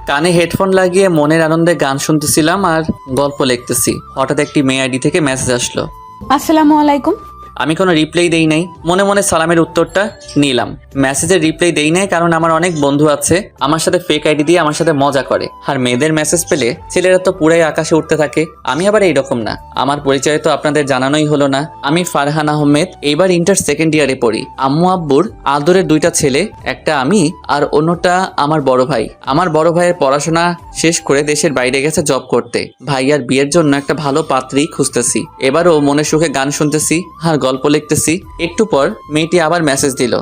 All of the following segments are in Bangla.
কানে হেডফোন লাগিয়ে মনের আনন্দে গান শুনতেছিলাম আর গল্প লিখতেছি। হঠাৎ একটি মেয়ে আইডি থেকে মেসেজ আসলো। আসসালামু আলাইকুম। আমি কোনো রিপ্লাই দেই নাই, মনে মনে সালামের উত্তরটা নিলাম। মেসেজের রিপ্লাই দেই নাই কারণ আমার অনেক বন্ধু আছে আমার সাথে ফেক আইডি দিয়ে আমার সাথে মজা করে, আর মেয়েদের মেসেজ পেলে ছেলেরা তো পুরাই আকাশে উঠতে থাকে। আমি আবার এইরকম না। আমার পরিচয় তো আপনাদের জানানোই হলো না। আমি ফারহান আহমেদ, এইবার ইন্টার সেকেন্ড ইয়ারে পড়ি। আম্মু আব্বুর আদরের দুইটা ছেলে, একটা আমি আর অন্যটা আমার বড় ভাই। আমার বড় ভাইয়ের পড়াশোনা শেষ করে দেশের বাইরে গেছে জব করতে। ভাইয়ার বিয়ের জন্য একটা ভালো পাত্রী খুঁজতেছি। এবারও মনে সুখে গান শুনতেছি আর গল্প লিখতেছি। একটু পর মেয়েটি আবার মেসেজ দিল।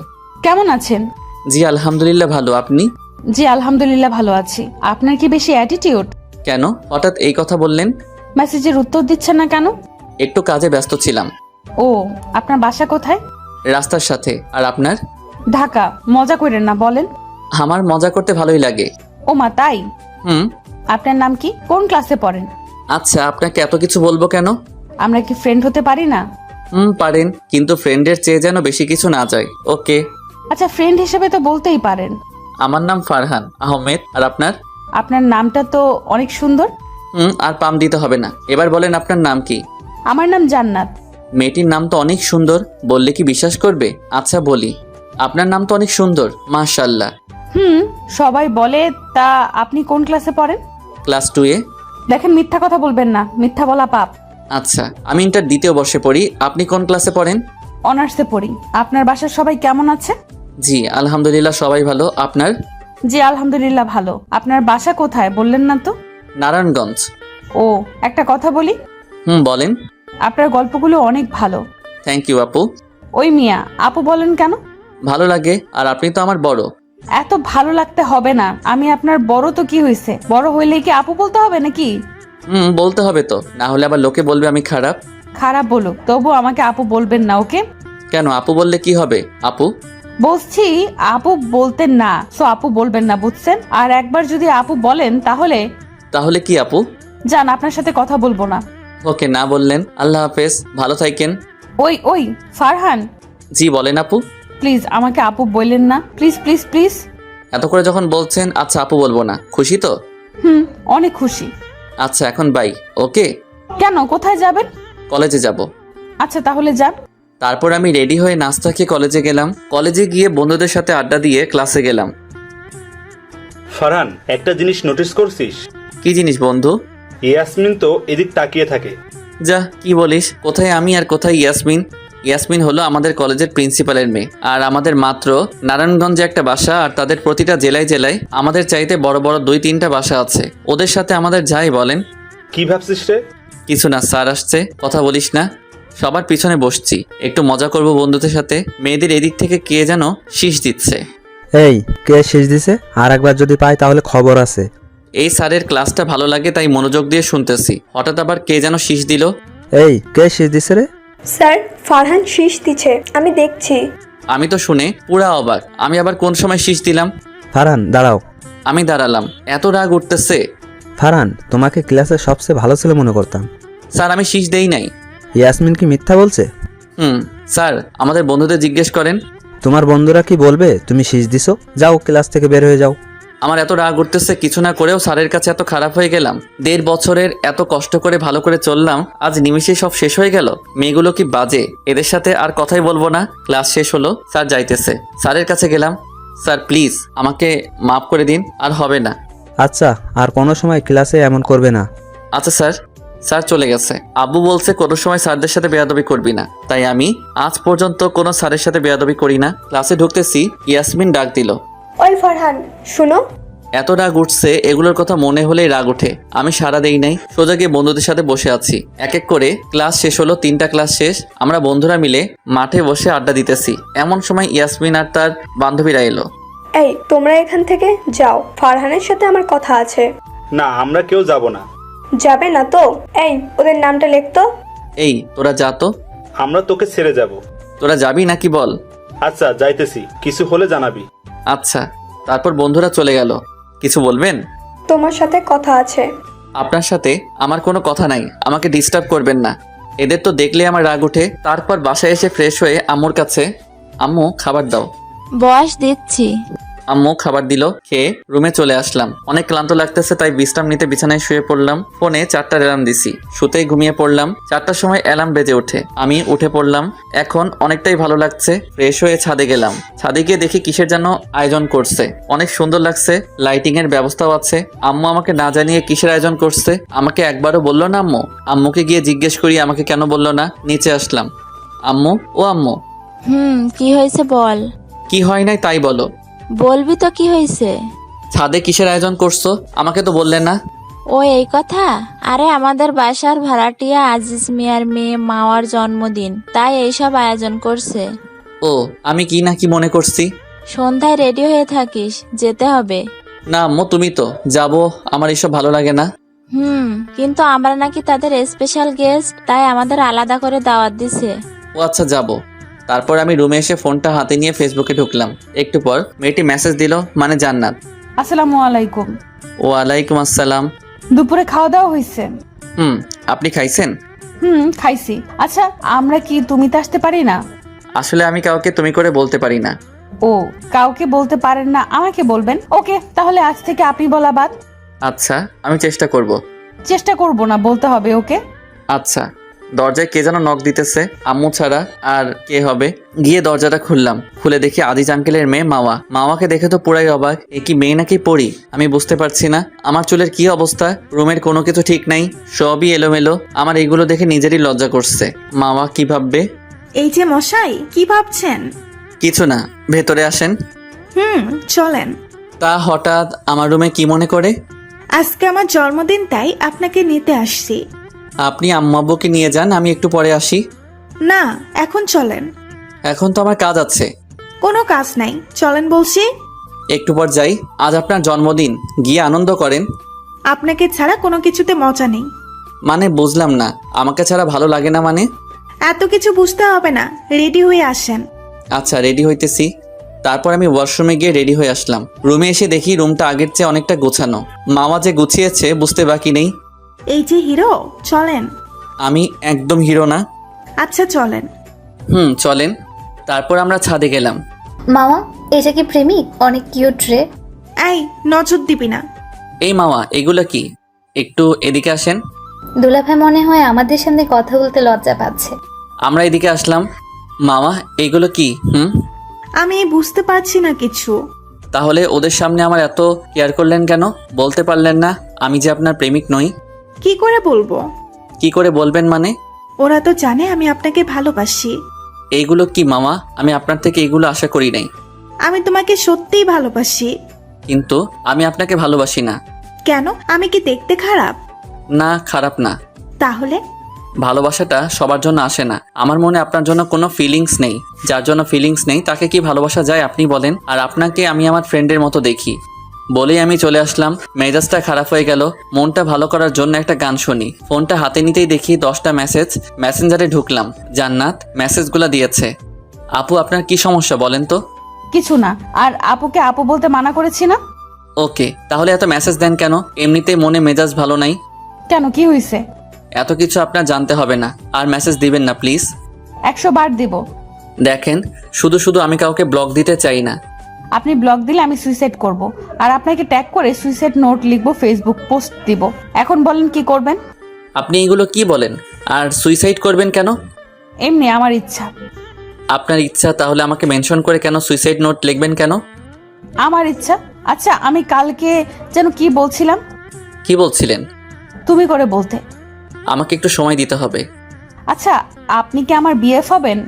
কেমন আছেন? জি আলহামদুলিল্লাহ ভালো, আপনি? জি আলহামদুলিল্লাহ ভালো আছি। আপনার কি বেশি অ্যাটিটিউড? কেন হঠাৎ এই কথা বললেন? মেসেজের উত্তর দিচ্ছেন না কেন? একটু কাজে ব্যস্ত ছিলাম। ও, আপনার বাসা কোথায়? রাস্তার সাথে। আর আপনার? ঢাকা। মজা করেন না, বলেন। আমার মজা করতে ভালোই লাগে। ও মা, তাই? হুম। আপনার নাম কি? কোন ক্লাসে পড়েন? আচ্ছা, আপনাকে এত কিছু বলবো কেন? আমরা কি ফ্রেন্ড হতে পারি না? পারেন, কিন্তু ফ্রেন্ডের চেয়ে যেন বেশি কিছু না যায়। ওকে। আচ্ছা, ফ্রেন্ড হিসেবে তো বলতেই পারেন। আমার নাম ফারহান আহমেদ। আর আপনার? আপনার নামটা তো অনেক সুন্দর। আর পাম দিতে হবে না। এবার বলেন আপনার নাম কি? আমার নাম জান্নাত। মেয়েটির নাম তো অনেক সুন্দর, বললে কি বিশ্বাস করবে? আচ্ছা বলি, আপনার নাম তো অনেক সুন্দর, মাশাআল্লাহ। সবাই বলে। তা আপনি কোন ক্লাসে পড়েন? ক্লাস 2-এ। দেখেন, মিথ্যা কথা বলবেন না, মিথ্যা বলা পাপ। আচ্ছা, আমি ইন্টার দ্বিতীয় বর্ষে পড়ি। আপনি কোন ক্লাসে পড়েন? অনার্সে পড়ি। আপনার বাসার সবাই কেমন আছে? জি আলহামদুলিল্লাহ সবাই ভালো। আপনার? জি আলহামদুলিল্লাহ ভালো। আপনার বাসা কোথায় বললেন না তো? নারায়ণগঞ্জ। ও, একটা কথা বলি। বলেন। আপনার গল্পগুলো অনেক ভালো। থ্যাংক ইউ আপু। ওই মিয়া, আপু বলেন কেন? ভালো লাগে, আর আপনি তো আমার বড়। এত ভালো লাগতে হবে না। আমি আপনার বড় তো কি হয়েছে, বড় হইলে কি আপু বলতে হবে নাকি? বলতে হবে তো, না হলে আবার লোকে বলবে আমি খারাপ। খারাপ বলুক, তবু আমাকে আপু বলবেন না, ওকে? কেন, আপু বললে কি হবে? আপু বলছি আপু বলতেন না, সো আপু বলবেন না, বুঝছেন? আর একবার যদি আপু বলেন তাহলে তাহলে কি আপু? জান, আপনার সাথে কথা বলবো না। ওকে, না বললেন। আল্লাহ হাফেজ, ভালো থাকেন। ওই ওই ফারহান, জি বলেন আপু। প্লিজ আমাকে আপু বললেন না, প্লিজ প্লিজ প্লিজ। এত করে যখন বলছেন, আচ্ছা আপু বলবো না। খুশি তো? অনেক খুশি। আচ্ছা এখন বাই। ওকে। কেন, কোথায় যাবেন? কলেজে যাব। আচ্ছা তাহলে যান। তারপর আমি রেডি হয়ে নাস্তা খেয়ে কলেজে গেলাম। কলেজে গিয়ে বন্ধুদের সাথে আড্ডা দিয়ে ক্লাসে গেলাম। ফারহান, একটা জিনিস নোটিস করছিস? কি জিনিস বন্ধু? ইয়াসমিন তো এদিক তাকিয়ে থাকে। যা, কি বলিস? কোথায় আমি আর কোথায় ইয়াসমিন? ইয়াসমিন হলো আমাদের কলেজের প্রিন্সিপালের মেয়ে, আর আমাদের মাত্র নারায়ণগঞ্জে একটা বাসা, আর তাদের প্রতিটা জেলায় জেলায় আমাদের চাইতে বড় বড় 2-3টা বাসা আছে। ওদের সাথে আমাদের যাই বলেন। কি ভাবছিস রে? কিছু না, স্যার আসছে, কথা বলিস না। সবার পিছনে বসছি, একটু মজা করব বন্ধুদের সাথে। মেয়েদের এদিক থেকে কে যেন শীষ দিচ্ছে। এই, কে শেষ দিছে? আর একবার যদি পাই তাহলে খবর আছে। এই স্যারের ক্লাসটা ভালো লাগে তাই মনোযোগ দিয়ে শুনতেছি। হঠাৎ আবার কে যেন শীষ দিল। এই, কে শেষ দিছে রে? স্যার, ফারহান শীষ দিচ্ছে, আমি দেখছি। আমি তো শুনে পুরা অবাক। আমি আবার কোন সময় শীষ দিলাম? ফারহান দাঁড়াও। আমি দাঁড়ালাম। এত রাগ উঠতেছে। ফারহান, তোমাকে ক্লাসের সবচেয়ে ভালো ছেলে মনে করতাম। স্যার আমি শীষ দেই নাই। ইয়াসমিন কি মিথ্যা বলছে? স্যার আমাদের বন্ধুদের জিজ্ঞেস করেন। তোমার বন্ধুরা কি বলবে তুমি শীষ দিছো? যাও, ক্লাস থেকে বের হয়ে যাও। আমার এত রাগ উঠতেছে, কিছু না করেও স্যারের কাছে এত খারাপ হয়ে গেলাম। 1.5 বছরের এত কষ্ট করে ভালো করে চললাম, আজ নিমিষে সব শেষ হয়ে গেল। মেয়েগুলো কি বাজে, এদের সাথে আর কথাই বলবো না। ক্লাস শেষ হলো, স্যার যাইতেছে। স্যারের কাছে গেলাম। স্যার প্লিজ আমাকে মাফ করে দিন, আর হবে না। আচ্ছা, আর কোনো সময় ক্লাসে এমন করবে না। আচ্ছা স্যার। স্যার চলে গেছে। আব্বু বলছে কোনো সময় স্যারদের সাথে বেয়াদবি করবি না, তাই আমি আজ পর্যন্ত কোনো স্যারের সাথে বেয়াদবি করি না। ক্লাসে ঢুকতেছি, ইয়াসমিন ডাক দিল। ওই ফারহান, শুনো। এত রাগ উঠছে, এগুলোর কথা মনে হলেই রাগ ওঠে। আমি সাড়া দেই নাই, সোজা গিয়ে বন্ধুদের সাথে বসে আছি। এক এক করে ক্লাস শেষ হলো। 3টা ক্লাস শেষ, আমরা বন্ধুরা মিলে মাঠে বসে আড্ডা দিতেছি। এমন সময় ইয়াসমিন আর তার বান্ধবীরা এলো। এই, তোমরা এখান থেকে যাও, ফারহানের সাথে আমার কথা আছে। না, আমরা কেউ যাব না। যাবে না তো? এই, ওদের নামটা লিখতো। এই তোরা যা তো। আমরা তোকে ছেড়ে যাব। তোরা যাবি নাকি বল? আচ্ছা যাইতেছি, কিছু হলে জানাবি। আচ্ছা। তারপর বন্ধুরা চলে গেল। কিছু বলবেন? তোমার সাথে কথা আছে। আপনার সাথে আমার কোনো কথা নাই, আমাকে ডিস্টার্ব করবেন না। এদের তো দেখলে আমার রাগ ওঠে। তারপর বাসায় এসে ফ্রেশ হয়ে আম্মুর কাছে, আম্মু খাবার দাও। বয়স দিচ্ছি। আম্মু খাবার দিল, খেয়ে রুমে চলে আসলাম। অনেক ক্লান্ত লাগতেছে তাই বিশ্রাম নিতে বিছানায় শুয়ে পড়লাম। ফোনে 4টার অ্যালার্ম দিছি, শুতেই ঘুমিয়ে পড়লাম। 4টার সময় অ্যালার্ম বেজে ওঠে, আমি উঠে পড়লাম। এখন অনেকটাই ভালো লাগছে। ফ্রেশ হয়ে ছাদে গেলাম। ছাদে গিয়ে দেখি কিসের যেন আয়োজন করছে, অনেক সুন্দর লাগছে, লাইটিং এর ব্যবস্থাও আছে। আম্মু আমাকে না জানিয়ে কিসের আয়োজন করছে আমাকে একবারও বললো না আম্মু। আম্মুকে গিয়ে জিজ্ঞেস করি আমাকে কেন বললো না। নিচে আসলাম। আম্মু, ও আম্মু। কি হয়েছে বল। কি হয় নাই তাই বলো। বলবি তো কি হয়েছে। ছাদে কিসের আয়োজন করছো আমাকে তো বললে না। ও এই কথা। আরে আমাদের বাসার ভাড়াটিয়া আজিজ মিয়ার মেয়ে মাওয়ার জন্মদিন, তাই এইসব আয়োজন করছে। ও, আমি কি না কি মনে করছি। সন্ধ্যায় রেডি হয়ে থাকিস, যেতে হবে। না আম্মু, তুমি তো যাবো, আমার এসব ভালো লাগে না। কিন্তু আমরা নাকি তাদের স্পেশাল গেস্ট, তাই আমাদের আলাদা করে দাওয়াত দিছে। ও আচ্ছা, যাবো। তারপর আমি রুমে এসে ফোনটা হাতে নিয়ে ফেসবুকে ঢুকলাম। একটু পর মেয়েটি মেসেজ দিল, মানে জান্নাত। আসসালামু আলাইকুম। ওয়ালাইকুম আসসালাম। দুপুরে খাওয়া দাওয়া হয়েছে? আপনি খাইছেন? খাইছি। আচ্ছা, আমরা কি তুমিতে আসতে পারি না? আসলে আমি কাউকে তুমি করে বলতে পারি না। ও, কাউকে বলতে পারেন না, আমাকে বলবেন। ওকে, তাহলে আজ থেকে আপনি বলা বাদ। আচ্ছা, আমি চেষ্টা করব। চেষ্টা করব না, বলতে হবে। ওকে। আচ্ছা। দরজায় কে যেন নক দিতেছে, আম্মু ছাড়া আর কে হবে। গিয়ে দরজাটা খুললাম। খুলে দেখি আজিজ আঙ্কেলের মেয়ে মাওয়া। মাওয়াকে দেখে তো পুরাই অবাক। এ কি মেয়ে নাকি পড়ি আমি বুঝতে পারছি না। আমার চুলের কি অবস্থা, রুমের কোনো কিছু ঠিক নাই, সবই এলোমেলো। আমার এইগুলো দেখে নিজেরই লজ্জা করছে। মাওয়া কি ভাববে। এই যে মশাই, কি ভাবছেন? কিছু না, ভেতরে আসেন। চলেন। তা হঠাৎ আমার রুমে কি মনে করে? আজকে আমার জন্মদিন, তাই আপনাকে নিতে আসছি। আপনি আম্মু আব্বুকে নিয়ে যান, আমি একটু পরে আসি। না, এখন চলেন। এখন তো আমার কাজ আছে। কোনো কাজ নাই, চলেন বলছি। একটু পর যাই। আজ আপনার জন্মদিন, গিয়ে আনন্দ করেন। আপনাকে ছাড়া কোনো কিছুতে মজা নেই। মানে বুঝলাম না, আমাকে ছাড়া ভালো লাগে না মানে? এত কিছু বুঝতে হবে না, রেডি হয়ে আসেন। আচ্ছা, রেডি হইতেছি। তারপর আমি ওয়াশরুমে গিয়ে রেডি হয়ে আসলাম। রুমে এসে দেখি রুমটা আগের চেয়ে অনেকটা গোছানো। মামা যে গুছিয়েছে বুঝতে বাকি নেই। এই যে হিরো, চলেন। আমি একদম হিরো না। আচ্ছা চলেন। চলেন। তারপর আমরা ছাদে গেলাম। মামা, এটা কি প্রেমিক? অনেক কিউট রে। এই, নজর দিবি না। এই মামা, এগুলো কি? একটু এদিকে আসেন। দুলাভাই মনে হয় আমাদের সামনে কথা বলতে লজ্জা পাচ্ছে। আমরা এদিকে আসলাম। মামা, এইগুলো কি? আমি বুঝতে পারছি না কিছু। তাহলে ওদের সামনে আমার এত কেয়ার করলেন কেন? বলতে পারলেন না আমি যে আপনার প্রেমিক নই? কি করে বলবো? কি করে বলবেন মানে? ওরা তো জানে আমি আপনাকে ভালোবাসি। এইগুলো কি মামা? আমি আপনার থেকে এইগুলো আশা করি নাই। আমি তোমাকে সত্যিই ভালোবাসি। কিন্তু আমি আপনাকে ভালোবাসি না। কেন? আমি কি দেখতে খারাপ? না, খারাপ না। তাহলে? ভালোবাসাটা সবার জন্য আসে না। আমার মনে আপনার জন্য কোনো ফিলিংস নেই। যার জন্য ফিলিংস নেই তাকে কি ভালোবাসা যায় আপনি বলেন? আর আপনাকে আমি আমার ফ্রেন্ডের মতো দেখি বলেই আমি চলে আসলাম। মেজাজটা খারাপ হয়ে গেল। মনটা ভালো করার জন্য একটা গান শুনি। ফোনটা হাতে নিতেই দেখি 10টা মেসেজ। মেসেঞ্জারে ঢুকলাম। জান্নাত মেসেজগুলো দিয়েছে। আপু, আপনার কি সমস্যা বলেন তো? কিছু না। আর আপুকে আপু বলতে মানা করেছি না? ওকে, তাহলে এত মেসেজ দেন কেন? এমনিতেই মনে মেজাজ ভালো নাই। কেন, কি হয়েছে? এত কিছু আপনার জানতে হবে না। আর মেসেজ দিবেন না প্লিজ। 100 বার দিব। দেখেন, শুধু শুধু আমি কাউকে ব্লক দিতে চাই না। আপনি ব্লক দিলে আমি সুইসাইড করব, আর আপনাকে ট্যাগ করে সুইসাইড নোট লিখবো, ফেসবুক পোস্ট দিব। এখন বলেন কি করবেন? আপনি এগুলো কি বলেন? আর সুইসাইড করবেন কেন? এমনি আমার ইচ্ছা। আপনার ইচ্ছা, তাহলে আমাকে মেনশন করে কেন সুইসাইড নোট লিখবেন কেন? আমার ইচ্ছা। আচ্ছা, আমি কালকে যেন কি বলছিলাম? কি বলছিলেন? তুমি করে বলতে। আমাকে একটু সময় দিতে হবে। আচ্ছা, আপনি কি আমার বিএফ হবেন?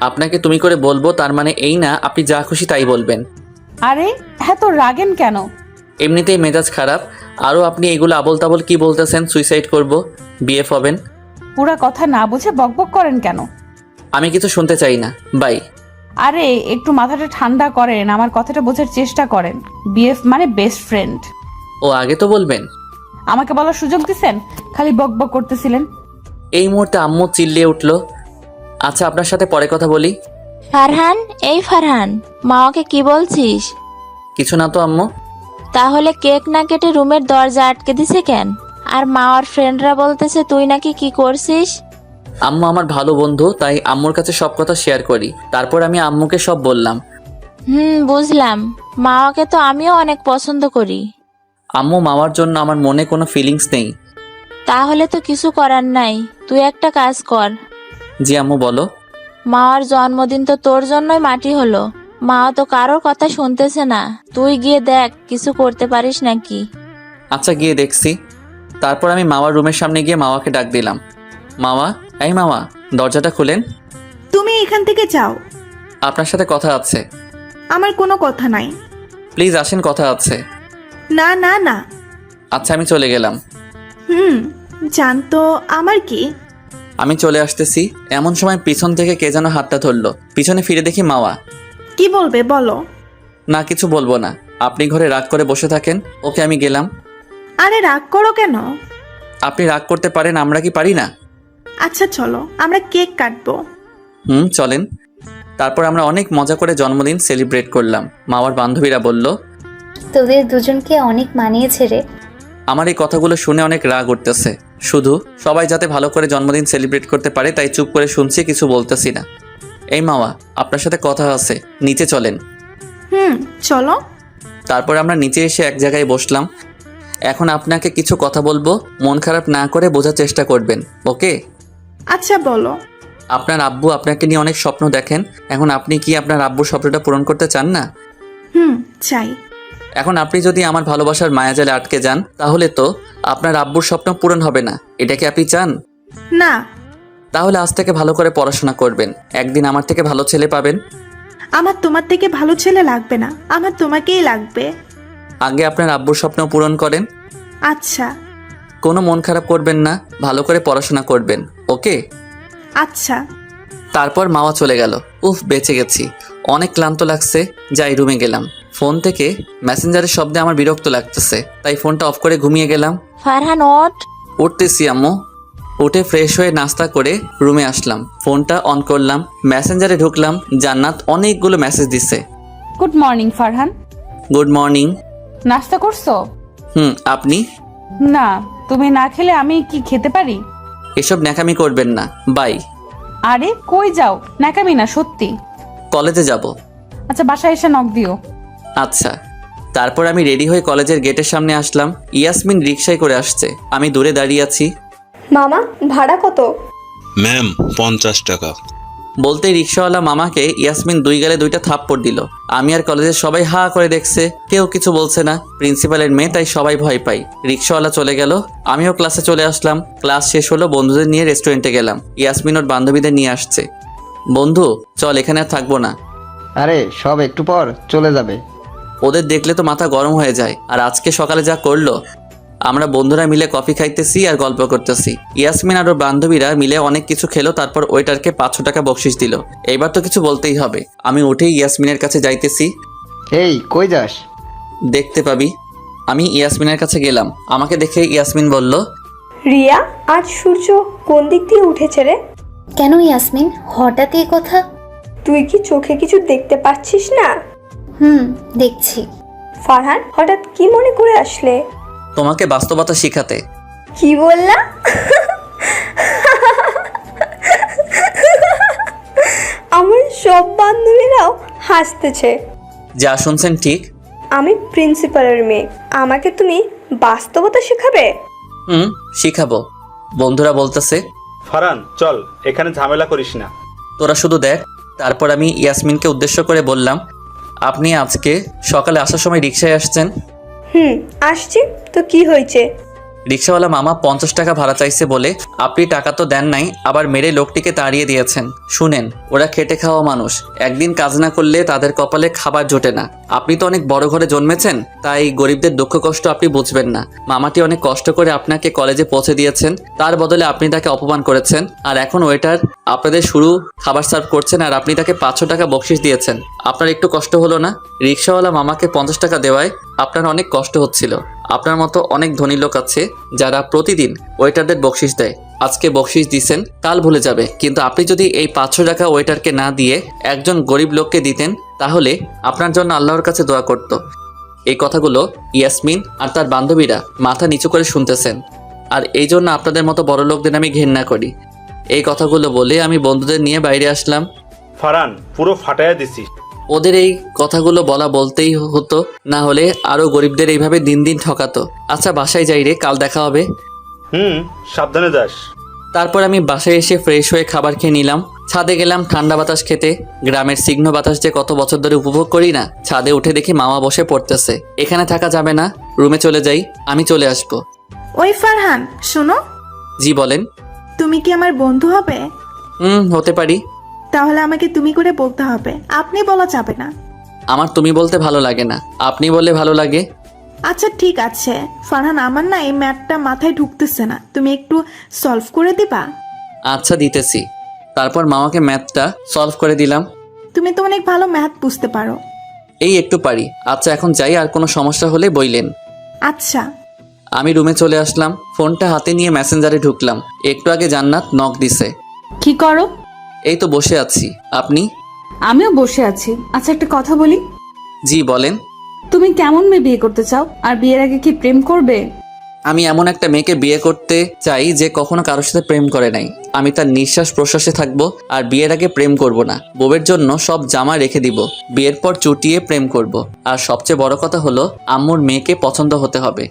আপনাকে তুমি করে বলবো তার মানে এই না আপনি যা খুশি তাই বলবেন। আরে এত রাগেন কেন? এমনিতেই মেজাজ খারাপ, আরও আপনি এগুলো আবল তাবল কি বলতেছেন? সুইসাইড করব, বিএফ হবেন। পুরা কথা না বুঝে বকবক করেন কেন? আমি কিছু শুনতে চাই না, বাই। আরে একটু মাথাটা ঠান্ডা করেন, আমার কথাটা বোঝার চেষ্টা করেন। বিএফ মানে বেস্ট ফ্রেন্ড। ও আগে তো বলবেন। আমাকে বলার সুযোগ দিছেন, খালি বকবক করতেছিলেন। এই মুহূর্তে আম্মু চিল্লিয়ে উঠল। আচ্ছা, আপনার সাথে পরে কথা বলি। ফারহান, এই ফারহান, মাওয়াকে কি বলছিস? কিছু না তো আম্মু। তাহলে কেক না কেটে রুমের দরজা আটকে দিছে কেন? আর মাওয়ার ফ্রেন্ডরা বলতেছে তুই নাকি কি করছিস? আম্মু আমার ভালো বন্ধু, তাই আম্মুর কাছে সব কথা শেয়ার করি। তারপর আমি আম্মুকে সব বললাম। বুঝলাম। মাওয়াকে তো আমিও অনেক পছন্দ করি। আম্মু মামার জন্য আমার মনে কোনো ফিলিংস নেই। তাহলে তো কিছু করার নাই, তুই একটা কাজ কর। জি আম্মু বলো। মাওয়ার জন্মদিন তো তোর জন্যই মাটি হলো। মাও তো কারোর কথা শুনতেছে না, তুই গিয়ে দেখ কিছু করতে পারিস নাকি। আচ্ছা গিয়ে দেখছি। তারপর আমি মামার রুমের সামনে গিয়ে মামাকে ডাক দিলাম। মামা, এই মামা, দরজাটা খুলেন। তুমি এখান থেকে যাও, আপনার সাথে কথা আছে। আমার কোনো কথা নাই। প্লিজ আসেন, কথা আছে। না না না। আচ্ছা আমি চলে গেলাম। জানতো আমার কি। আমি চলে আসতেছি এমন সময় পিছন থেকে কে যেন হাতটা ধরলো। পিছনে ফিরে দেখি মাওয়া। কি বলবে বলো। না কিছু বলবো না, আপনি ঘরে রাগ করে বসে থাকেন। ওকে আমি গেলাম। আরে রাগ করো কেন। আপনি রাগ করতে পারেন, আমরা কি পারি না? আচ্ছা চলো আমরা কেক কাটবো। চলেন। তারপর আমরা অনেক মজা করে জন্মদিন সেলিব্রেট করলাম। মামার বান্ধবীরা বলল, তোদের দুজনকে অনেক মানিয়েছে রে। আমার এই কথাগুলো শুনে অনেক রাগ উঠতেছে। শুধু সবাই যাতে ভালো করে জন্মদিন সেলিব্রেট করতে পারে তাই চুপ করে শুনছি, কিছু বলতেছি না। এই মামা, আপনার সাথে কথা আছে, নিচে চলেন। চলো। তারপর আমরা নিচে এসে এক জায়গায় বসলাম। এখন আপনাকে কিছু কথা বলবো, মন খারাপ না করে বোঝার চেষ্টা করবেন, ওকে? আচ্ছা বলো। আপনার আব্বু আপনাকে নিয়ে অনেক স্বপ্ন দেখেন। এখন আপনি কি আপনার আব্বুর স্বপ্নটা পূরণ করতে চান না? চাই। এখন আপনি যদি আমার ভালোবাসার মায়াজালে আটকে যান তাহলে তো আপনার আব্বুর স্বপ্ন পূরণ হবে না। এটা কি আপনি চান? না। তাহলে আজ থেকে ভালো করে পড়াশোনা করবেন, একদিন আমার থেকে ভালো ছেলে পাবেন। আমার তোমার থেকে ভালো ছেলে লাগবে না, আমার তোমাকেই লাগবে। আগে আপনার আব্বুর স্বপ্ন পূরণ করেন। আচ্ছা। কোনো মন খারাপ করবেন না, ভালো করে পড়াশোনা করবেন, ওকে? আচ্ছা। তারপর মাওয়া চলে গেল। উফ, বেঁচে গেছি। অনেক ক্লান্ত লাগছে, যাই রুমে গেলাম। ফোন থেকে মেসেঞ্জারের শব্দে আমার বিরক্ত লাগতেছে, তাই ফোনটা অফ করে ঘুমিয়ে গেলাম। ফারহান ওঠ। উঠতেছি আম্মু। উঠে ফ্রেশ হয়ে নাস্তা করে রুমে আসলাম, ফোনটা অন করলাম, মেসেঞ্জারে ঢুকলাম। জান্নাত অনেকগুলো মেসেজ দিছে। Good morning Farhan. Good morning. নাস্তা করছো? আপনি? না, তুমি না খেলে আমি কি খেতে পারি? এসব ন্যাকামি করবেন না, বাই। আরে কই যাও? নাকামি না, সত্যি। কলেজে যাব। আচ্ছা বাসায় এসে নক দিও। আচ্ছা। তারপর আমি রেডি হয়ে কলেজের গেটের সামনে আসলাম। ইয়াসমিন রিকশায় করে আসছে, আমি দূরে দাঁড়িয়ে আছি। মামা ভাড়া কত? ম্যাম 50 টাকা। বলতেই রিকশাওয়ালা মামাকে ইয়াসমিন দুই গালে দুইটা থাপ্পড় দিল। আমি আর কলেজের সবাই হা করে দেখছে, কেউ কিছু বলছে না। প্রিন্সিপালের মেয়ে, তাই সবাই ভয় পাই। রিকশাওয়ালা চলে গেল, আমিও ক্লাসে চলে আসলাম। ক্লাস শেষ হলো, বন্ধুদের নিয়ে রেস্টুরেন্টে গেলাম। ইয়াসমিন ওর বান্ধবীদের নিয়ে আসছে। বন্ধু চল, এখানে আর থাকবো না। আরে সব একটু পর চলে যাবে। ওদের দেখলে তো মাথা গরম হয়ে যায়। আর আজকে সকালে যা করলো। আমরা বন্ধুরা মিলে কফি খাইতেছি আর গল্প করতেছি। ইয়াসমিন আর ওর বান্ধবীরা মিলে অনেক কিছু খেলো। তারপর ওয়েটারকে 500 টাকা বকশিশ দিল। এইবার তো কিছু বলতেই হবে। আমি উঠেই ইয়াসমিনের কাছে যাইতেছি। এই কই যাস? দেখতে পাবি। আমি ইয়াসমিনের কাছে গেলাম। আমাকে দেখে ইয়াসমিন বলল, রিয়া, আজ সূর্য কোন দিক দিয়ে উঠেছে রে? কেন ইয়াসমিন, হঠাৎ এই কথা? তুই কি চোখে কিছু দেখতে পাচ্ছিস না? দেখছি। ফারহান, হঠাৎ কি মনে করে আসলে? তোমাকে বাস্তবতা শিখাতে। কি বললা? আমার সব বান্ধবীরাও হাসতেছে। যা শুনছেন ঠিক। আমি প্রিন্সিপালের মেয়ে, আমাকে তুমি বাস্তবতা শেখাবে? শিখাবো। বন্ধুরা বলতেছে, ফারহান চল, এখানে ঝামেলা করিস না। তোরা শুধু দেখ। তারপর আমি ইয়াসমিনকে উদ্দেশ্য করে বললাম, আপনি আজকে সকালে আসার সময় রিকশায় আসছেন? আসছি তো, কি হয়েছে? রিকশাওয়ালা মামা 50 টাকা ভাড়া চাইছে বলে আপনি টাকা তো দেন নাই, আবার মেরে লোকটিকে তাড়িয়ে দিয়েছেন। শুনেন, ওরা খেটে খাওয়া মানুষ, একদিন কাজ না করলে তাদের কপালে খাবার জোটে না। আপনি তো অনেক বড় ঘরে জন্মেছেন, তাই গরিবদের দুঃখ কষ্ট আপনি বুঝবেন না। মামাটি অনেক কষ্ট করে আপনাকে কলেজে পৌঁছে দিয়েছেন, তার বদলে আপনি তাকে অপমান করেছেন। আর এখন ওয়েটার আপনাদের শুরু খাবার সার্ভ করছেন আর আপনি তাকে 500 টাকা বকশিশ দিয়েছেন। আপনার একটু কষ্ট হলো না? রিকশাওয়ালা মামাকে 50 টাকা দেওয়ায় আপনার অনেক কষ্ট হচ্ছিল। আপনার মতো অনেক ধনী লোক আছে যারা প্রতিদিন ওয়েটারদের বকশিশ দেয়। আজকে বকশিশ দিছেন, কাল ভুলে যাবে। কিন্তু আপনি যদি এই 500 টাকা ওয়েটারকে না দিয়ে একজন গরিব লোককে দিতেন, তাহলে আপনার জন্য আল্লাহর কাছে দোয়া করত। এই কথাগুলো ইয়াসমিন আর তার বান্ধবীরা মাথা নিচু করে শুনতেছেন। আর এই জন্য আপনাদের মতো বড় লোকদের আমি ঘেন্না করি। এই কথাগুলো বলে আমি বন্ধুদের নিয়ে বাইরে আসলাম। ফারহান পুরো ফাটাইয়া দিছিস। ওদের এই কথাগুলো বলতেই হতো, না হলে আরো গরিবদের এইভাবে দিন দিন ঠকাতো। আচ্ছা বাসায় যাই রে, কাল দেখা হবে। সাবধানে যাস। তারপর আমি বাসায় এসে ফ্রেশ হয়ে খাবার খেয়ে নিলাম। ছাদে গেলাম ঠান্ডা বাতাস খেতে। গ্রামের সিগ্ন বাতাস যে কত বছর ধরে উপভোগ করি না। ছাদে উঠে দেখি মামা বসে পড়তেছে। এখানে থাকা যাবে না, রুমে চলে যাই, আমি চলে আসবো। ওই ফারহান, শোনো, জি বলেন। তুমি কি আমার বন্ধু হবে? হতে পারি। তাহলে আমাকে তুমি করে বলতে হবে, আপনি বলা যাবে না। আমার তুমি বলতে ভালো লাগে না, আপনি বললে ভালো লাগে। আচ্ছা ঠিক আছে ফারহান, আমার না এই ম্যাথটা মাথায় ঢুকতেছে না, তুমি একটু সলভ করে দিবা? আচ্ছা দিতেছি। তারপর মামাকে ম্যাথটা সলভ করে দিলাম। তুমি তো অনেক ভালো ম্যাথ বুঝতে পারো। এই একটু পারি। আচ্ছা এখন যাই, আর কোনো সমস্যা হলে বইলেন। আচ্ছা। আমি রুমে চলে আসলাম, ফোনটা হাতে নিয়ে মেসেঞ্জারে ঢুকলাম। একটু আগে জান্নাত নক দিছে। কি করো? এই তো বসে আছি, আপনি? আমিও বসে আছি। আচ্ছা একটা কথা বলি। জি বলেন। তুমি কেমন মেয়ে বিয়ে করতে চাও, আর বিয়ের আগে কি প্রেম করবে? আমি এমন একটা মেয়েকে বিয়ে করতে চাই যে কখনো কারোর সাথে প্রেম করে নাই। আমি তার নিঃশ্বাস প্রশ্বাসে থাকবো, আর বিয়ের আগে প্রেম করব না। বউয়ের জন্য সব জামা রেখে দিব, বিয়ের পর চুটিয়ে প্রেম করব। আর সবচেয়ে বড় কথা হলো আম্মুর মেয়েকে পছন্দ হতে হবে।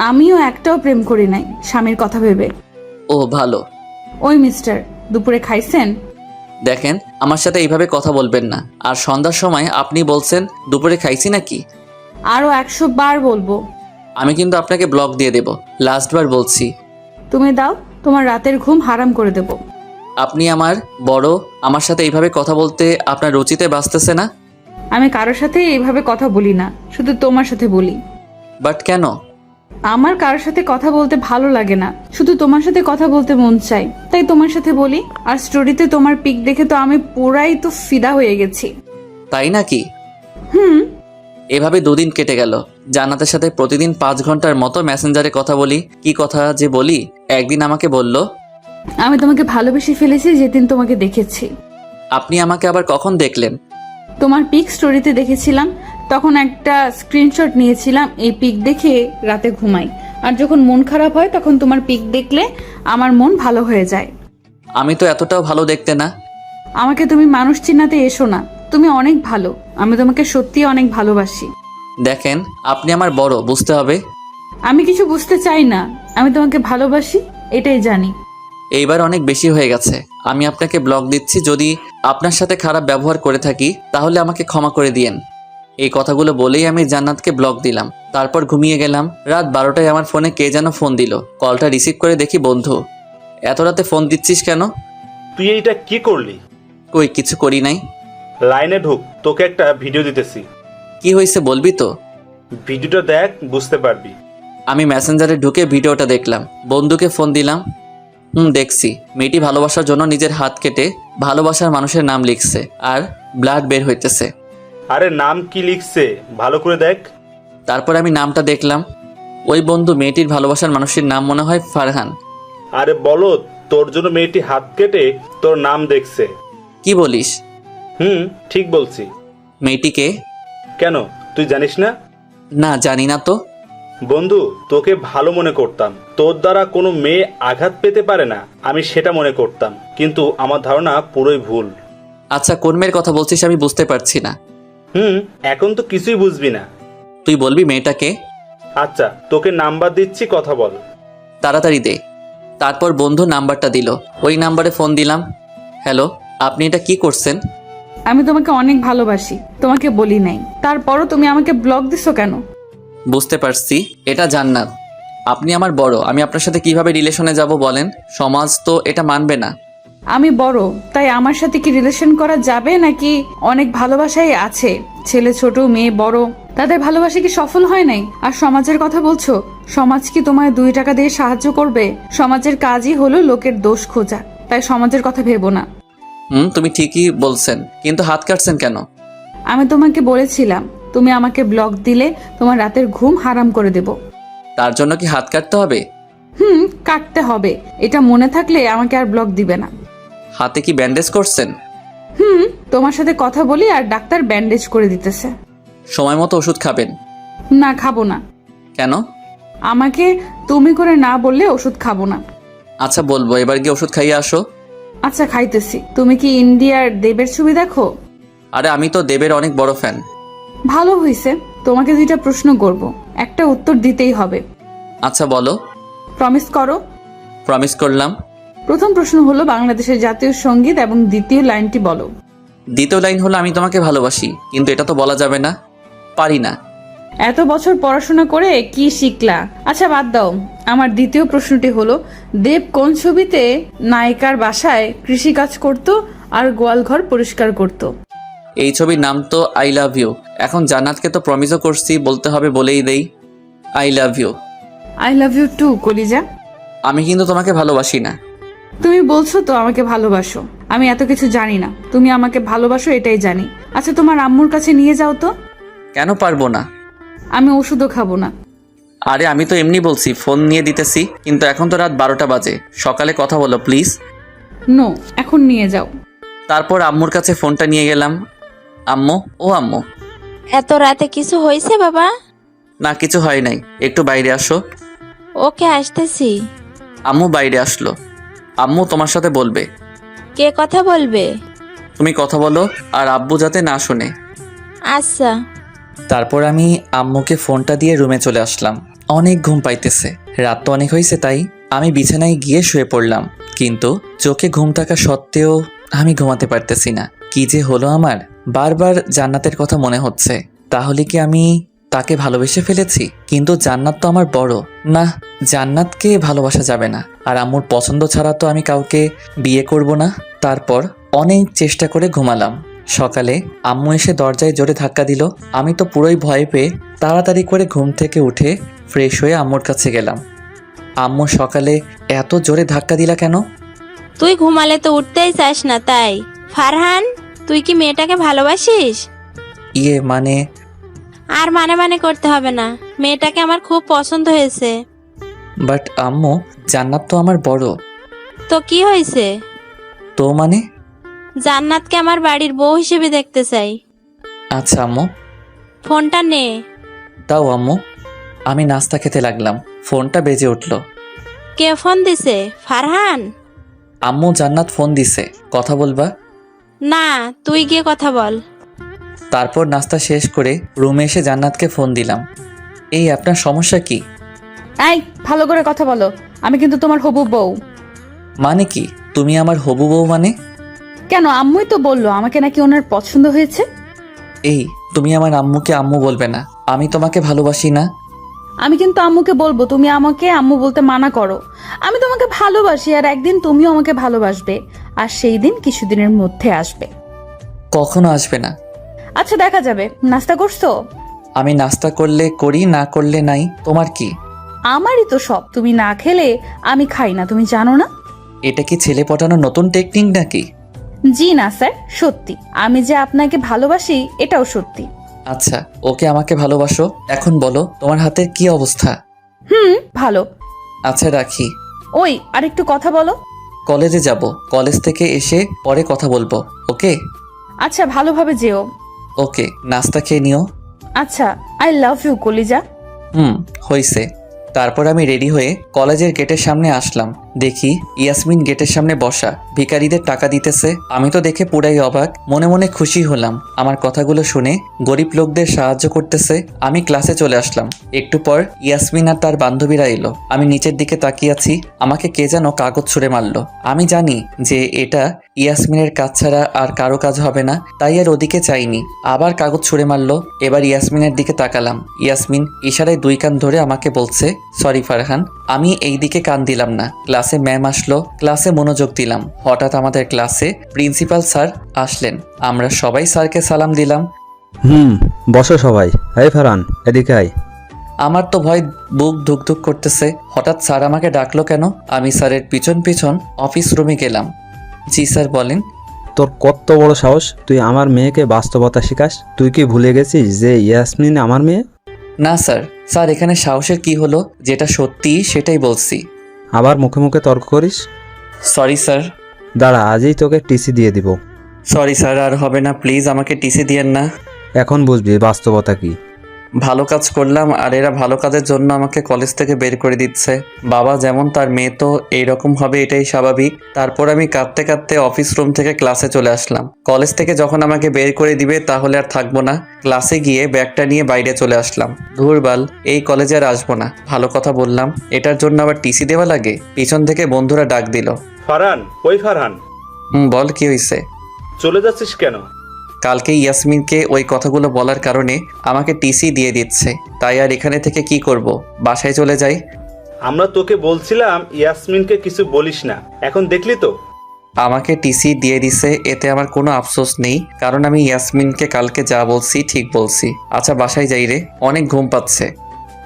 আমিও একটাও প্রেম করি নাই, স্বামীর কথা ভেবে। ও ভালো। ওই মিস্টার, দুপুরে খাইছেন? দেখেন আমার সাথে এইভাবে কথা বলবেন না। আর সন্ধ্যার সময় আপনি বলছেন দুপুরে খাইছি নাকি? আরো 100 বার বলবো। আমি কিন্তু আপনাকে ব্লক দিয়ে দেব, লাস্টবার বলছি। তুমি দাও, তোমার রাতের ঘুম হারাম করে দেব। আপনি আমার বড়, আমার সাথে এইভাবে কথা বলতে আপনার রুচিতে বাঁচতেছে না। আমি কারোর সাথে এইভাবে কথা বলি না, শুধু তোমার সাথে বলি। বাট কেন? আমার কারোর সাথে কথা বলতে ভালো লাগে না, শুধু তোমার সাথে কথা বলতে মন চাই, তাই তোমার সাথে বলি। আর স্টোরিতে তোমার পিক দেখে তো আমি পুরাই তো ফিদা হয়ে গেছি। তাই নাকি? এভাবে 2 দিন কেটে গেল। জান্নাতের সাথে প্রতিদিন 5 ঘন্টার মতো মেসেঞ্জারে কথা বলি। কি কথা যে বলি, একদিন আমাকে বলল, আমি তোমাকে ভালোবেসে ফেলেছি যেদিন তোমাকে দেখেছি। আপনি আমাকে আবার কখন দেখলেন? তোমার পিক স্টোরিতে দেখেছিলাম, তখন একটা স্ক্রিনশট নিয়েছিলাম। এই পিক দেখে রাতে ঘুমাই, আর যখন মন খারাপ হয় তখন তোমার পিক দেখলে আমার মন ভালো হয়ে যায়। আমি তো এতটাও ভালো দেখতে না। আমাকে তুমি মানুষ চিনাতে এসো না, তুমি অনেক ভালো, আমি তোমাকে সত্যি অনেক ভালোবাসি। দেখেন আপনি আমার বড়, বুঝতে হবে। আমি কিছু বুঝতে চাই না, আমি তোমাকে ভালোবাসি, এটাই জানি। এইবার অনেক বেশি হয়ে গেছে। আমি আপনাকে ব্লক দিচ্ছি। যদি আপনার সাথে খারাপ ব্যবহার করে থাকি তাহলে আমাকে ক্ষমা করে দিয়েন। এই কথাগুলো বলেই আমি জান্নাতকে ব্লক দিলাম। তারপর ঘুমিয়ে গেলাম। রাত 12টায় আমার ফোনে কে যেন ফোন দিল। কলটা রিসিভ করে দেখি বন্ধু। এত রাতে ফোন দিচ্ছিস কেন? তুই এইটা কি করলি? কই কিছু করি নাই। লাইনে ঢুক, তোকে একটা ভিডিও দিতেছি। কি হয়েছে বলবি তো? ভিডিওটা দেখ, বুঝতে পারবি। আমি মেসেঞ্জারে ঢুকে ভিডিওটা দেখলাম। বন্ধুকে ফোন দিলাম। দেখছি মেয়েটি ভালোবাসার জন্য নিজের হাত কেটে ভালোবাসার মানুষের নাম লিখছে, আর ব্লাড বের হইতেছে। আরে নাম কি লিখছে ভালো করে দেখ। তারপর আমি নামটা দেখলাম। ওই বন্ধু মেয়েটির ভালোবাসার মানুষের নাম মনে হয় ফারহান। আরে বলো, তোর জন্য মেয়েটি হাত কেটে তোর নাম দেখছে। কি বলিস? ঠিক বলছি। মেয়েটিকে? কেন, তুই জানিস না? না জানি না তো। বন্ধু, তোকে ভালো মনে করতাম। তোর দ্বারা কোনো মেয়ে আঘাত পেতে পারে না, আমি সেটা মনে করতাম। কিন্তু আমার ধারণা পুরোই ভুল। আচ্ছা কোন মেয়ের কথা বলছিস আমি বুঝতে পারছি না। এখন তো কিছুই বুঝবি না। তুই বলবি মেয়েটাকে? আচ্ছা তোকে নাম্বার দিচ্ছি, কথা বল। তাড়াতাড়ি দে। তারপর বন্ধু নাম্বারটা দিল। ওই নাম্বারে ফোন দিলাম। হ্যালো, আপনি এটা কি করছেন? আমি তোমাকে অনেক ভালোবাসি, তোমাকে বলি নাই, তারপরও তুমি আমাকে ব্লক দিছো কেন? বুঝতে পারছি, এটা জান্নাত। আপনি আমার বড়, আমি আপনার সাথে কিভাবে রিলেশনে যাব বলেন? সমাজ তো এটা মানবে না। আমি বড়, তাই আমার সাথে কি রিলেশন করা যাবে নাকি? অনেক ভালোবাসাই আছে, ছেলে ছোট মেয়ে বড়, তাদের ভালোবাসা কি সফল হয় নাই? আর সমাজের কথা বলছো, সমাজ কি তোমায় 2 টাকা দিয়ে সাহায্য করবে? সমাজের কাজই হলো লোকের দোষ খোঁজা, তাই সমাজের কথা ভেবো না। তুমি ঠিকই বলছেন, কিন্তু হাত কাটছেন কেন? আমি তোমাকে বলেছিলাম তুমি আমাকে ব্লক দিলে তোমার রাতের ঘুম হারাম করে দেব। তার জন্য কি হাত কাটতে হবে? কাটতে হবে, এটা মনে থাকলে আমাকে আর ব্লক দিবে না। হাতে কি ব্যান্ডেজ করছেন? তোমার সাথে কথা বলি আর ডাক্তার ব্যান্ডেজ করে দিতেছে। সময় মতো ওষুধ খাবেন। না, খাবো না। কেন? আমাকে তুমি করে না বললে ওষুধ খাবো না। আচ্ছা বলবো, এবার গিয়ে ওষুধ খাইয়ে আসো। আচ্ছা খাইতেছি। তুমি কি ইন্ডিয়ার দেবের ছবি দেখো? আরে আমি তো দেবের অনেক বড় ফ্যান। ভালো হয়েছে, তোমাকে 2টা প্রশ্ন করব, একটা উত্তর দিতেই হবে। আচ্ছা বলো। প্রমিস করো। প্রমিস করলাম। প্রথম প্রশ্ন হলো বাংলাদেশের জাতীয় সঙ্গীত এবং দ্বিতীয় লাইনটি বলো। দ্বিতীয় লাইন হলো আমি তোমাকে ভালোবাসি, কিন্তু এটা তো বলা যাবে না, পারি না। এত বছর পড়াশোনা করে কি শিখলা? আচ্ছা বাদ দাও। আমার দ্বিতীয় প্রশ্নটি হলো, দেব কোন ছবিতে নায়িকার বাসায় কৃষিকাজ করত আর গোয়ালঘর পরিষ্কার করত? এই ছবির নাম তো আই লাভ ইউ। এখন জান্নাতকে তো প্রমিসও করছি, বলতে হবে বলেই দেই, I love you. I love you too কলিজা। আমি কিন্তু তোমাকে ভালোবাসি না। তুমি বলছো তো আমাকে ভালোবাসো, আমি এত কিছু জানি না, তুমি আমাকে ভালোবাসো এটাই জানি। আচ্ছা তোমার আম্মুর কাছে নিয়ে যাও তো। কেন পারবো না? আমি ওষুধও খাবো না। আরে আমি তো এমনি বলছি, ফোন নিয়ে দিতেছি, কিন্তু এখন তো রাত 12টা বাজে, সকালে কথা বলো প্লিজ। নো, এখন নিয়ে যাও। তারপর আম্মুর কাছে ফোনটা নিয়ে গেলাম। আম্মু, ও আম্মু। এত রাতে কিছু হয়েছে বাবা? না কিছু হয় নাই, একটু বাইরে আসো। ওকে, আসতেছি। আম্মু বাইরে আসলো। আম্মু তোমার সাথে বলবে। কে কথা বলবে? তুমি কথা বলো, আর আব্বু যাতে না শোনে। আচ্ছা। তারপর আমি আম্মুকে ফোনটা দিয়ে রুমে চলে আসলাম। অনেক ঘুম পাইতেছে, রাত তো অনেক হয়েছে, তাই আমি বিছানায় গিয়ে শুয়ে পড়লাম। কিন্তু চোখে ঘুম থাকা সত্ত্বেও আমি ঘুমাতে পারতেছি না। কি যে হলো আমার, বারবার জান্নাতের কথা মনে হচ্ছে। তাহলে কি আমি তাকে ভালোবেসে ফেলেছি? কিন্তু জান্নাত তো আমার বড়। না, জান্নাতকে ভালোবাসা যাবে না, আর আম্মুর পছন্দ ছাড়া তো আমি কাউকে বিয়ে করব না। তারপর অনেক চেষ্টা করে ঘুমালাম। সকালে আম্মু এসে দরজায় জোরে ধাক্কা দিল। আমি তো পুরোই ভয় পেয়ে তাড়াতাড়ি করে ঘুম থেকে উঠে ফ্রেশ হয়ে আম্মুর কাছে গেলাম। আম্মু সকালে এত জোরে ধাক্কা দিলা কেন? তুই ঘুমালে তো উঠতেই চাস না, তাই। ফারহান, তুই কি মেয়েটাকে ভালোবাসিস? ইয়ে মানে আর মানে করতে হবে না, মেয়েটাকে আমার খুব পছন্দ হয়েছে। বাট আম্মু, জান্নাত তো আমার বড়। তো কি হয়েছে? তো মানে? জান্নাতকে আমার বাড়ির বউ হিসেবে দেখতে চাই। আচ্ছা আম্মু। ফোনটা নে। তাও আম্মু। আমি নাস্তা খেতে লাগলাম, ফোনটা বেজে উঠল। কে ফোন দিছে? ফারহান? আম্মু, জান্নাত ফোন দিছে, কথা বলবা? না, তুই গিয়ে কথা বল। তারপর নাস্তা শেষ করে রুমে এসে জান্নাতকে ফোন দিলাম। এই আপনার সমস্যা কি? এই, ভালো করে কথা বলো, আমি কিন্তু তোমার হবু বউ। মানে কি তুমি আমার হবু বউ মানে? কেন, আম্মুই তো বললো আমাকে নাকি ওনার পছন্দ হয়েছে। এই, তুমি আমার আম্মুকে আম্মু বলবে না, আমি তোমাকে ভালোবাসি না। আমি কিন্তু আম্মুকে বলবো, তুমি আমাকে আম্মু বলতে মানা করো। আমি তোমাকে ভালোবাসি, আর একদিন তুমিও আমাকে ভালোবাসবে, আর সেই দিন কিছুদিনের মধ্যে আসবে। কখনো আসবে না। আচ্ছা দেখা যাবে। নাস্তা করছো? আমি নাস্তা করলে করি, না করলে নাই, তোমার কি? আমারই তো সব, তুমি না খেলে আমি খাই না, তুমি জানো না? এটা কি ছেলে পটানোর নতুন টেকনিক নাকি? জি না স্যার, সত্যি আমি যে আপনাকে ভালোবাসি এটাও সত্যি। আচ্ছা, ওকে আমাকে ভালোবাসো। এখন বলো তোমার হাতের কি অবস্থা? ভালো। আচ্ছা রাখি। ওই আরেকটু কথা বলো। কলেজে যাব, কলেজ থেকে এসে পরে কথা বলবো, ওকে? আচ্ছা, ভালোভাবে যেও। ওকে, নাস্তা খেয়ে নিও। আচ্ছা, আই লাভ ইউ কলিজা। হইছে। তারপর আমি রেডি হয়ে কলেজের গেটের সামনে আসলাম। দেখি ইয়াসমিন গেটের সামনে বসা, ভিখারিদের টাকা দিতেছে। আমি তো দেখে পুরাই অবাক, মনে মনে খুশি হলাম। আমার কথাগুলো শুনে গরিব লোকদের সাহায্য করতেছে। আমি ক্লাসে চলে আসলাম। একটু পর ইয়াসমিন আর তার বান্ধবীরা এলো। আমি নিচের দিকে তাকিয়ে আছি, আমাকে কে যেন কাগজ ছুঁড়ে মারলো। আমি জানি যে এটা ইয়াসমিনের কাজ ছাড়া আর কারো কাজ হবে না, তাই আর ওদিকে চাইনি। আবার কাগজ ছুঁড়ে মারলো। এবার ইয়াসমিনের দিকে তাকালাম। ইয়াসমিন ইশারায় 2 কান ধরে আমাকে বলছে, সরি ফারহান। আমি এই দিকে কান দিলাম না। ক্লাসে ম্যাম আসলো, ক্লাসে মনোযোগ দিলাম। হঠাৎ আমাদের ক্লাসে প্রিন্সিপাল স্যার আসলেন। আমরা সবাই স্যারকে সালাম দিলাম। বসো সবাই। এই ফারহান, এদিকে আয়। আমার তো ভয় বুক ধুক ধুক করতেছে। হঠাৎ স্যার আমাকে ডাকলো কেন? আমি স্যারের পিছন পিছন অফিস রুমে গেলাম। জি স্যার বলেন। তোর কত বড় সাহস, তুই আমার মেয়েকে বাস্তবতা শিখাস? তুই কি ভুলে গেছিস যে ইয়াসমিন আমার মেয়ে? না স্যার। স্যার এখানে সাহসের কি হলো? যেটা সত্যি সেটাই বলছি। আবার মুখে মুখে তর্ক করিস? Sorry sir. দাঁড়া, আজই তোকে টিসি দিয়ে দিব। সরি স্যার, আর হবে না, প্লিজ আমাকে টিসি দিয়েন না। এখন বুঝবি বাস্তবতা কি। ভালো কাজ করলাম আর এরা ভালো কাজের জন্য আমাকে কলেজ থেকে বের করে দিচ্ছে। বাবা যেমন তার মেয়ে তো এইরকম হবে, এটাই স্বাভাবিক। তারপর আমি কাঁদতে কাঁদতে অফিস রুম থেকে ক্লাসে চলে আসলাম। কলেজ থেকে যখন আমাকে বের করে দিবে তাহলে আর থাকবো না। ক্লাসে গিয়ে ব্যাগটা নিয়ে বাইরে চলে আসলাম। ধুরবাল, এই কলেজে আর আসবো না। ভালো কথা বললাম, এটার জন্য আবার টিসি দেওয়া লাগে? পিছন থেকে বন্ধুরা ডাক দিল। ফারহান, ওই ফারহান, বল কি হয়েছে? চলে যাচ্ছিস কেন? কালকে ইয়াসমিনকে ওই কথাগুলো বলার কারণে আমাকে টিসি দিয়ে দিচ্ছে, তাই আর এখানে থেকে কি করব, বাসায় চলে যাই। আমরা তোকে বলছিলাম ইয়াসমিনকে কিছু বলিস না, এখন দেখলি তো। আমাকে টিসি দিয়ে দিছে, এতে আমার কোনো আফসোস নেই, কারণ আমি ইয়াসমিনকে কালকে যা বলছি ঠিক বলছি। আচ্ছা বাসায় যাই রে, অনেক ঘুম পাচ্ছে।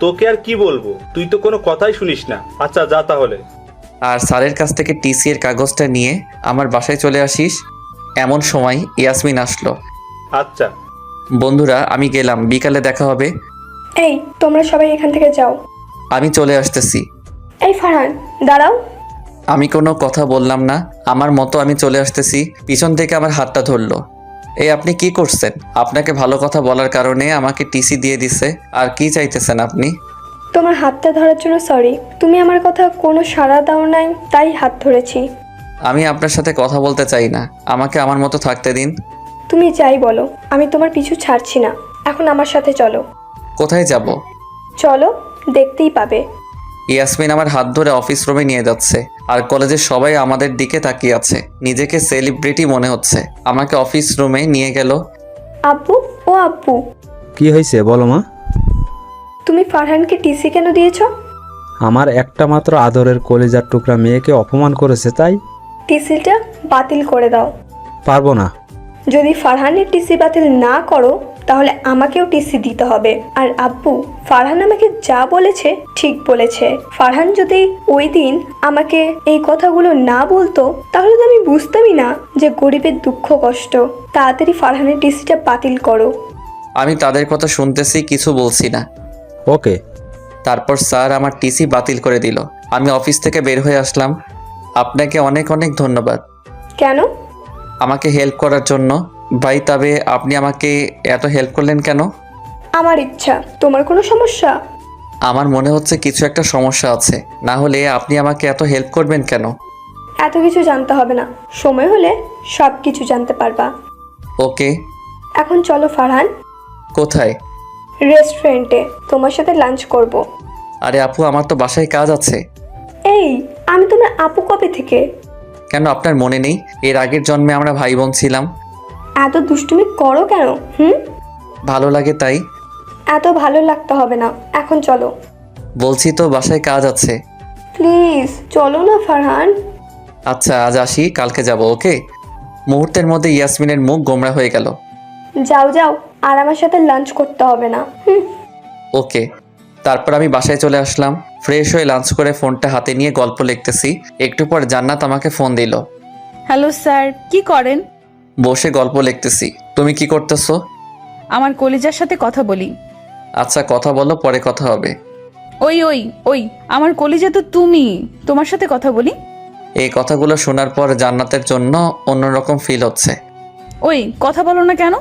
তোকে আর কি বলবো, তুই তো কোনো কথাই শুনিস না। আচ্ছা যা তাহলে। আর স্যারের কাছ থেকে টিসি এর কাগজটা নিয়ে আমার বাসায় চলে আসিস। এমন সময় ইয়াসমিন আসলো। আচ্ছা। বন্ধুরা আমি গেলাম, বিকালে দেখা হবে। এই তোমরা সবাই এখান থেকে যাও। আমি চলে আসতেছি। এই ফারহান দাঁড়াও। আমি কোনো কথা বললাম না, আমার মতো আমি চলে আসতেছি। পিছন থেকে আমার হাতটা ধরলো। এই আপনি কি করছেন? আপনাকে ভালো কথা বলার কারণে আমাকে টিসি দিয়ে দিছে, আর কি চাইতেছেন আপনি? তোমার হাতটা ধরার জন্য সরি। তুমি আমার কথা কোনো সাড়া দাও নাই, তাই হাত ধরেছি। আমি আপনার সাথে কথা বলতে চাই না, আমাকে আমার মতো থাকতে দিন। তুমি যাই বলো, আমি তোমার পিছু ছাড়ছি না। এখন আমার সাথে চলো। কোথায় যাব? চলো, দেখতেই পাবে। ইয়াসমিন আমার হাত ধরে অফিস রুমে নিয়ে যাচ্ছে, আর কলেজের সবাই আমাদের দিকে তাকিয়ে আছে। নিজেকে সেলিব্রিটি মনে হচ্ছে। আমাকে অফিস রুমে নিয়ে গেল। আব্বু, ও আব্বু, কি হয়েছে বলো মা? তুমি ফারহানকে টিসি কেন দিয়েছো? আমার একটা মাত্র আদরের কলিজার টুকরা মেয়েকে অপমান করেছে, তাই টিসিটা বাতিল করে দাও। পারবো না। যদি ফারহানের টিসি বাতিল না করো তাহলে আমাকেও টিসি দিতে হবে। আর আব্বু, ফারহান আমাকে যা বলেছে ঠিক বলেছে। ফারহান যদি ওই দিন আমাকে এই কথাগুলো না বলতো তাহলে তো আমি বুঝতামই না যে গরিবের দুঃখ কষ্ট। তাড়াতাড়ি ফারহানের টিসিটা বাতিল করো। আমি তাদের কথা শুনতেছি, কিছু বলছি না। ওকে। তারপর স্যার আমার টিসি বাতিল করে দিল। আমি অফিস থেকে বের হয়ে আসলাম। আপনাকে অনেক অনেক ধন্যবাদ কেন? আমাকে হেল্প করার জন্য। ভাই তবে আপনি আমাকে এত হেল্প করলেন কেন? আমার ইচ্ছা। তোমার কোনো সমস্যা? আমার মনে হচ্ছে কিছু একটা সমস্যা আছে, না হলে আপনি আমাকে এত হেল্প করবেন কেন? এত কিছু জানতে হবে না, সময় হলে সব কিছু জানতে পারবা। ওকে। এখন চলো ফারহান, কোথায়? রেস্টুরেন্টে তোমার সাথে লাঞ্চ করব। আরে আপু, আমার তো বাসায় কাজ আছে। এই, আমি তোমার আপু কবে থেকে? কেন আপনার মনে নেই? এর আগের জন্মে আমরা ভাই বোন ছিলাম। এত দুষ্টুমি করো কেন? ভালো লাগে তাই। এত ভালো লাগতে হবে না, এখন চলো। বলছি তো বাসায় কাজ আছে। প্লিজ চলো না ফারহান। আচ্ছা আজ আসি, কালকে যাব। ওকে। মুহূর্তের মধ্যে ইয়াসমিনের মুখ গোমড়া হয়ে গেল। যাও যাও, আর আমার সাথে লাঞ্চ করতে হবে না। ওকে। তারপর আমি বাসায় চলে আসলাম। ফ্রেশ হয়ে লাঞ্চ করে ফোনটা হাতে নিয়ে গল্প লিখতেছি। একটু পর জান্নাত আমাকে ফোন দিল। হ্যালো স্যার, কি করেন? বসে গল্প লিখতেছি। তুমি কি করতেছো? আমার কলিজার সাথে কথা বলি। আচ্ছা কথা বলো, পরে কথা হবে। ওই ওই ওই, আমার কলিজা তো তুমি, তোমার সাথে কথা বলি। এই কথাগুলো শোনার পর জান্নাতের জন্য অন্যরকম ফিল হচ্ছে। ওই কথা বলো না কেন?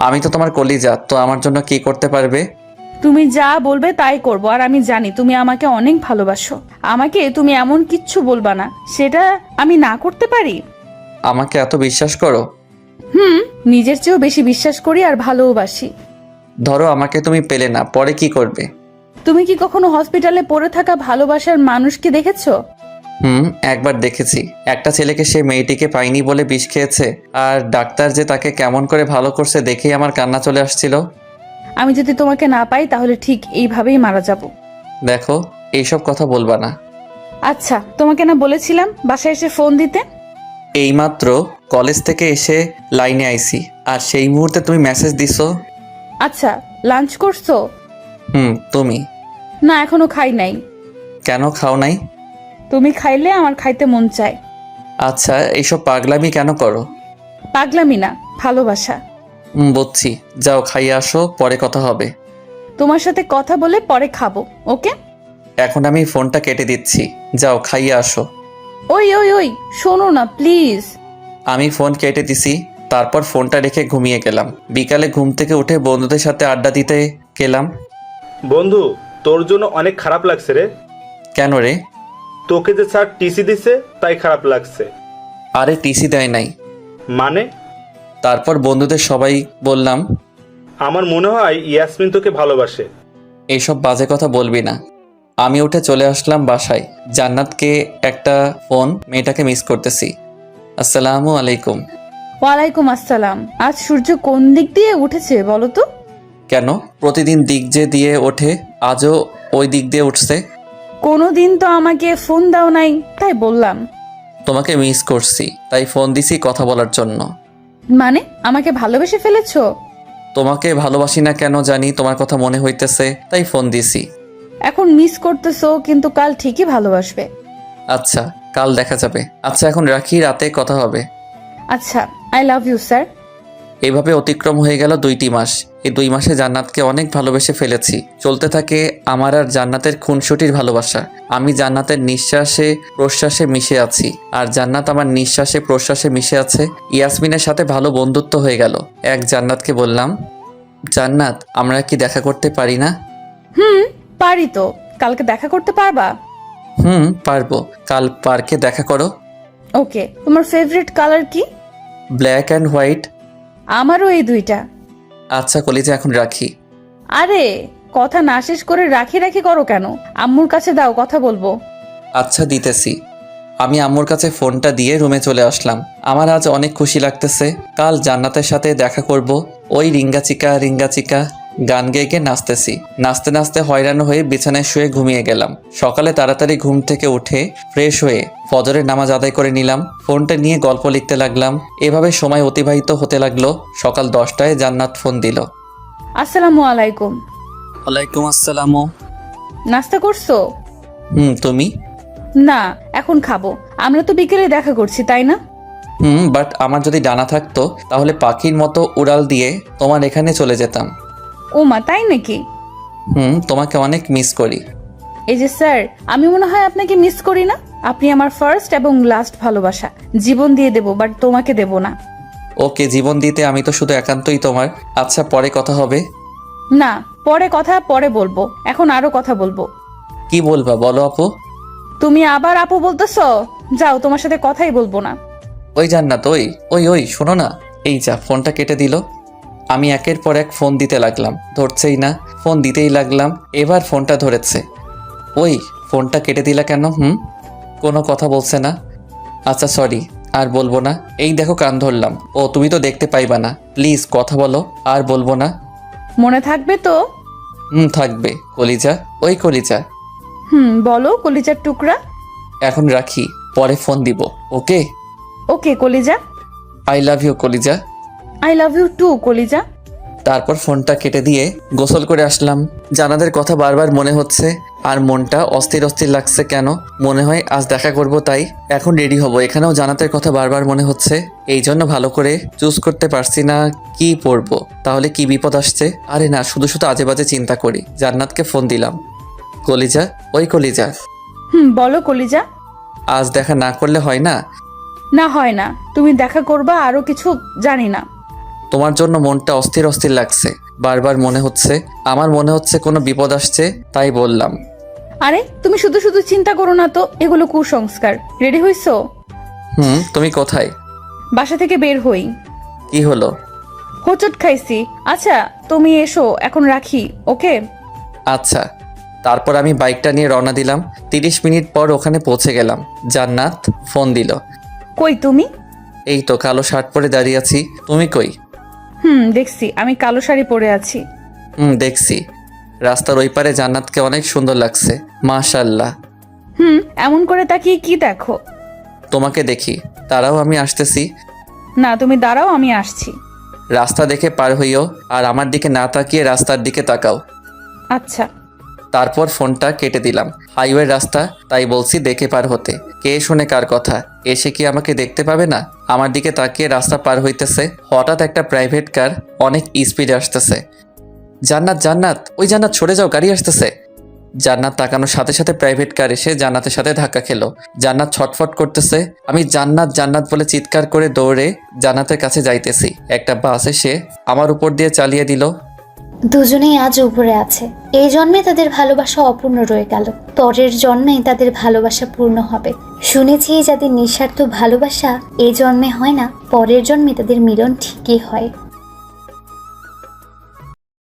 আমি তো তোমার কলিজা, তো আমার জন্য কি করতে পারবে? তুমি যা বলবে তাই করব, আর আমি জানি তুমি আমাকে অনেক ভালোবাসো। আমাকে তুমি এমন কিচ্ছু বলবা না, সেটা আমি না করতে পারি? আমাকে এত বিশ্বাস করো? নিজের চেয়েও বেশি বিশ্বাস করি আর ভালোবাসি। ধরো আমাকে তুমি পেলে না, পরে কি করবে? তুমি কি কখনো হসপিটালে পড়ে থাকা ভালোবাসার মানুষকে দেখেছো? একবার দেখেছি। একটা ছেলেকে সে মেয়েটিকে পায়নি বলে বিষ খেয়েছে, আর ডাক্তার যে তাকে কেমন করে ভালো করছে দেখেই আমার কান্না চলে আসছিল। আমি যদি তোমাকে না পাই তাহলে ঠিক এইভাবেই মারা যাব। দেখো, এইসব কথা বলবা না। আচ্ছা, তোমাকে না বলেছিলাম বাসায় এসে ফোন দিতে? এইমাত্র কলেজ থেকে এসে লাইনে আইছি, আর সেই মুহূর্তে তুমি মেসেজ দিছো। আচ্ছা, লাঞ্চ করছো? তুমি? না, এখনো খাই নাই। কেন খাও নাই? তুমি খাইলে আমার খাইতে মন চায়। আচ্ছা, এইসব পাগলামি কেন করো? পাগলামি না, ভালোবাসা। বুঝছি, যাও খাইয়ে আসো, পরে কথা হবে। তোমার সাথে কথা বলে পরে খাবো, ওকে? এখন আমি ফোনটা কেটে দিচ্ছি, যাও খাইয়ে আসো। ওই ওই ওই, শোনো না প্লিজ। আমি ফোন কেটে দিছি, তারপর ফোনটা রেখে ঘুমিয়ে গেলাম। বিকালে ঘুম থেকে উঠে বন্ধুদের সাথে আড্ডা দিতে গেলাম। বন্ধু, তোর জন্য অনেক খারাপ লাগছে রে। কেন রে? তোকে যে স্যার টিসি দিছে তাই খারাপ লাগছে। আরে টিসি দেয় নাই। মানে? তারপর বন্ধুদের সবাই বললাম, আমার মনে হয় ইয়াসমিন তোকে ভালোবাসে। এইসব বাজে কথা বলবি না। আমি উঠে চলে আসলাম বাসায়। জান্নাতকে একটা ফোন, মেয়েটাকে মিস করতেছি। আসসালামু আলাইকুম। ওয়ালাইকুম আসসালাম। আজ সূর্য কোন দিক দিয়ে উঠেছে বলো তো? কেন? প্রতিদিন দিক যে দিয়ে ওঠে, আজও ওই দিক দিয়ে উঠছে। কোনো দিন তো আমাকে ফোন দাও নাই, তাই বললাম। তোমাকে মিস করছি, তাই ফোন দিছি কথা বলার জন্য। মানে আমাকে ভালোবেসে ফেলেছো? তোমাকে ভালোবাসি না কেন জানি, তোমার কথা মনে হইতেছে, তাই ফোন দিছি। এখন মিস করতেছো, কিন্তু কাল ঠিকই ভালোবাসবে। আচ্ছা, কাল দেখা যাবে। আচ্ছা এখন রাখি, রাতে কথা হবে। আচ্ছা, আই লাভ ইউ স্যার। এইভাবে অতিক্রম হয়ে গেল 2টি মাস। এই 2 মাসে জান্নাতকে অনেক ভালোবেসে ফেলেছি। চলতে থাকে আমার আর জান্নাতের খুনসুটির ভালোবাসা। আমি জান্নাতের নিঃশ্বাসে প্রশ্বাসে মিশে আছি, আর জান্নাত আমার নিঃশ্বাসে প্রশ্বাসে মিশে আছে। ইয়াসমিনের সাথে ভালো বন্ধুত্ব হয়ে গেল। এক জান্নাতকে বললাম, জান্নাত আমরা কি দেখা করতে পারি না? পারি তো। কালকে দেখা করতে পারবা? পারবো। কাল পার্কে দেখা করো। ওকে। তোমার ফেভারিট কালার কি? Black and white. আমারও এই দুইটা। আচ্ছা কলিজা, এখন রাখি। আরে কথা না শেষ করে রাখি রাখি করো কেন? আম্মুর কাছে দাও, কথা বলবো। আচ্ছা দিতেছি। আমি আম্মুর কাছে ফোনটা দিয়ে রুমে চলে আসলাম। আমার আজ অনেক খুশি লাগতেছে। কাল জান্নাতের সাথে দেখা করব। ওই রিঙ্গাচিকা রিঙ্গাচিকা গান গেয়ে গিয়ে নাচতেছি। নাচতে নাচতে হয়রান হয়ে বিছানায় শুয়ে ঘুমিয়ে গেলাম। সকালে তাড়াতাড়ি ঘুম থেকে উঠে ফ্রেশ হয়ে ফজরের নামাজ আদায় করে নিলাম। ফোনটা নিয়ে গল্প লিখতে লাগলাম। এভাবে সময় অতিবাহিত হতে লাগলো। সকাল 10টায় জান্নাত ফোন দিল। আসসালামু আলাইকুম। ওয়ালাইকুম আসসালাম। নাস্তা করছো? তুমি? না, এখন খাবো। আমরা তো বিকেলে দেখা করছি, তাই না? বাট আমার যদি ডানা থাকতো তাহলে পাখির মতো উড়াল দিয়ে তোমার এখানে চলে যেতাম। ও মা, তাই নাকি? তোমাকে অনেক মিস করি। এই যে স্যার, আমি মনে হয় আপনাকে মিস করি না। আপনি আমার ফার্স্ট এবং লাস্ট ভালোবাসা। জীবন দিয়ে দেব, বাট তোমাকে দেব না। ওকে, জীবন দিতে আমি তো শুধু একান্তই তোমার। আচ্ছা পরে কথা হবে। না, পরে কথা পরে বলবো। এখন আরো কথা বলবো। কি বলবা বলো আপু? তুমি আবার আপু বলতেছো? যাও, তোমার সাথে কথাই বলবো না। ওই জান্নাত, ওই ওই ওই শোনো না। এই যা, ফোনটা কেটে দিল। আমি একের পর এক ফোন দিতে লাগলাম, ধরছেই না। ফোন দিতেই লাগলাম, এবার ফোনটা ধরেছে। ওই ফোনটা কেটে দিলা কেন? কোনো কথা বলছে না। আচ্ছা সরি, আর বলবো না। এই দেখো কান ধরলাম। ও তুমি তো দেখতে পাইবা না, প্লিজ কথা বলো। আর বলবো না। মনে থাকবে তো? থাকবে কলিজা, ওই কলিজা। বলো কলিজার টুকরা। এখন রাখি, পরে ফোন দিব। ওকে? ওকে কলিজা। আই লাভ ইউ কলিজা। আই লাভ ইউ টু কলিজা। তারপর ফোনটা কেটে দিয়ে গোসল করে আসলাম। জানাদের কথা বারবার মনে হচ্ছে, আর মনটা অস্থির অস্থির লাগছে। কেন? মনে হয় আজ দেখা করব, তাই এখন রেডি হব। এখানেও জানাতের কথা বারবার মনে হচ্ছে, এই জন্য ভালো করে চুজ করতে পারছি না কি পরবো। তাহলে কি বিপদ আসছে? আরে না, শুধু শুধু আজে বাজে চিন্তা করি। জান্নাতকে ফোন দিলাম। কলিজা, ওই কলিজা। বলো কলিজা। আজ দেখা না করলে হয় না? না, হয় না। তুমি দেখা করবা, আরো কিছু জানি না। তোমার জন্য মনটা অস্থির অস্থির লাগছে। বারবার মনে হচ্ছে, আমার মনে হচ্ছে কোনো বিপদ আসছে, তাই বললাম। আরে তুমি শুধু শুধু চিন্তা করো না তো, এগুলো কুসংস্কার। রেডি হইছো? তুমি কোথায়? বাসা থেকে বের হই। কি হলো? হোঁচট খাইছি। আচ্ছা তুমি এসো, এখন রাখি। ওকে? আচ্ছা। তারপর আমি বাইকটা নিয়ে রওনা দিলাম। 30 মিনিট পর ওখানে পৌঁছে গেলাম। জান্নাত ফোন দিল। কই তুমি? এই তো কালো শার্ট পরে দাঁড়িয়ে আছি। তুমি কই? দেখছি, আমি কালো শাড়ি পরে আছি। দেখছি। রাস্তার ওই পারে জান্নাতকে অনেক সুন্দর লাগছে, মাশাআল্লাহ। এমন করে তাকিয়ে কি দেখো? তোমাকে দেখি। তারাও আমি আসতেছি। না, তুমি দাঁড়াও, আমি আসছি। রাস্তা দেখে পার হইও, আর আমার দিকে না তাকিয়ে রাস্তার দিকে তাকাও। আচ্ছা। তারপর ফোনটা কেটে দিলাম। হাইওয়ে রাস্তা, তাই বলছি দেখে পার হতে। কে শুনে কার কথা? এসে কি আমাকে দেখতে পাবে না? আমার দিকে তাকিয়ে রাস্তা পার হইতেছে। হঠাৎ একটা প্রাইভেট কার অনেক স্পিডে আসতেছে। জান্নাত, জান্নাত, ওই জান্নাত সরে যাও, গাড়ি আসতেছে। জান্নাত তাকানোর সাথে সাথে প্রাইভেট কার এসে জান্নাতের সাথে ধাক্কা খেলো। জান্নাত ছটফট করতেছে। আমি জান্নাত জান্নাত বলে চিৎকার করে দৌড়ে জান্নাতের কাছে যাইতেছি। একটা বাস এসে আমার উপর দিয়ে চালিয়ে দিল। দুজনেই আজ উপরে আছে। এই জন্মে তাদের ভালোবাসা অপূর্ণ রয়ে গেল, পরের জন্মে তাদের ভালোবাসা পূর্ণ হবে। শুনেছি যাদের নিঃস্বার্থ ভালোবাসা এই জন্মে হয় না, পরের জন্মে তাদের মিলন ঠিকই হয়।